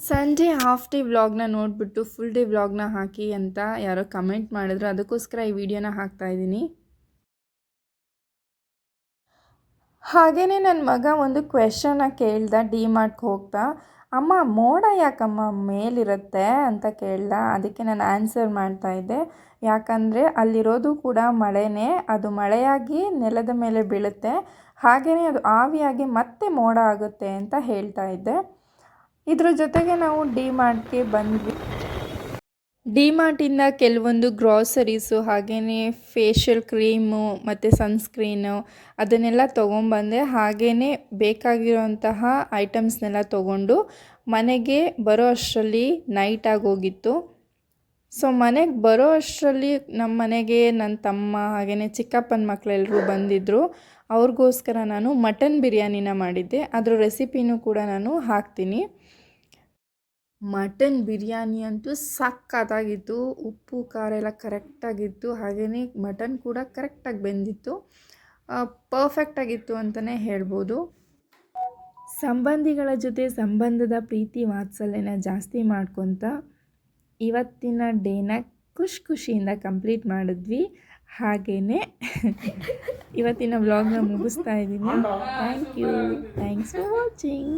Sunday half day ವ್ಲಾಗ್ನ ನೋಡಿಬಿಟ್ಟು full day ವ್ಲಾಗ್ನ ಹಾಕಿ ಅಂತ ಯಾರೋ ಕಮೆಂಟ್ ಮಾಡಿದ್ರು, ಅದಕ್ಕೋಸ್ಕರ ಈ ವಿಡಿಯೋನ ಹಾಕ್ತಾಯಿದ್ದೀನಿ. ಹಾಗೆಯೇ ನನ್ನ ಮಗ ಒಂದು ಕ್ವೆಶನ್ನ ಕೇಳ್ದ ಡಿಮಾರ್ಟ್ಗೆ ಹೋಗ್ತಾ, ಅಮ್ಮ ಮೋಡ ಯಾಕಮ್ಮ ಮೇಲಿರುತ್ತೆ ಅಂತ ಕೇಳ್ದ. ಅದಕ್ಕೆ ನಾನು ಆನ್ಸರ್ ಮಾಡ್ತಾಯಿದ್ದೆ, ಯಾಕಂದರೆ ಅಲ್ಲಿರೋದು ಕೂಡ ಮಳೆನೇ, ಅದು ಮಳೆಯಾಗಿ ನೆಲದ ಮೇಲೆ ಬೀಳುತ್ತೆ, ಹಾಗೆಯೇ ಅದು ಆವಿಯಾಗಿ ಮತ್ತೆ ಮೋಡ ಆಗುತ್ತೆ ಅಂತ ಹೇಳ್ತಾ ಇದ್ದೆ. ಇದ್ರ ಜೊತೆಗೆ ನಾವು ಡಿಮಾರ್ಟ್ಗೆ ಬಂದ್ವಿ. ಡಿಮಾರ್ಟಿಂದ ಕೆಲವೊಂದು ಗ್ರಾಸರೀಸು ಹಾಗೆಯೇ ಫೇಶಿಯಲ್ ಕ್ರೀಮು ಮತ್ತು ಸನ್ಸ್ಕ್ರೀನು ಅದನ್ನೆಲ್ಲ ತೊಗೊಂಬಂದೆ. ಹಾಗೆಯೇ ಬೇಕಾಗಿರೋಂತಹ ಐಟಮ್ಸ್ನೆಲ್ಲ ತೊಗೊಂಡು ಮನೆಗೆ ಬರೋ ಅಷ್ಟರಲ್ಲಿ ನೈಟ್ ಆಗೋಗಿತ್ತು. ಸೊ ಮನೆಗೆ ಬರೋ ಅಷ್ಟರಲ್ಲಿ ನಮ್ಮ ಮನೆಗೆ ನನ್ನ ತಮ್ಮ ಹಾಗೆಯೇ ಚಿಕ್ಕಪ್ಪನ ಮಕ್ಕಳೆಲ್ಲರೂ ಬಂದಿದ್ದರು. ಅವ್ರಿಗೋಸ್ಕರ ನಾನು ಮಟನ್ ಬಿರಿಯಾನಿನ ಮಾಡಿದ್ದೆ. ಅದರ ರೆಸಿಪಿನೂ ಕೂಡ ನಾನು ಹಾಕ್ತೀನಿ. ಮಟನ್ ಬಿರಿಯಾನಿ ಅಂತೂ ಸಕ್ಕತ್ತಾಗಿತ್ತು. ಉಪ್ಪು ಖಾರ ಎಲ್ಲ ಕರೆಕ್ಟಾಗಿತ್ತು, ಹಾಗೆಯೇ ಮಟನ್ ಕೂಡ ಕರೆಕ್ಟಾಗಿ ಬೆಂದಿತ್ತು. ಪರ್ಫೆಕ್ಟಾಗಿತ್ತು ಅಂತಲೇ ಹೇಳ್ಬೋದು. ಸಂಬಂಧಿಗಳ ಜೊತೆ ಸಂಬಂಧದ ಪ್ರೀತಿ ವಾತ್ಸಲ್ಯನ ಜಾಸ್ತಿ ಮಾಡ್ಕೊತ ಇವತ್ತಿನ ಡೇನ ಖುಷಿಯಿಂದ ಕಂಪ್ಲೀಟ್ ಮಾಡಿದ್ವಿ. ಹಾಗೆಯೇ ಇವತ್ತಿನ ವ್ಲಾಗ್ನ ಮುಗಿಸ್ತಾ ಇದ್ದೀನಿ. Thanks for watching.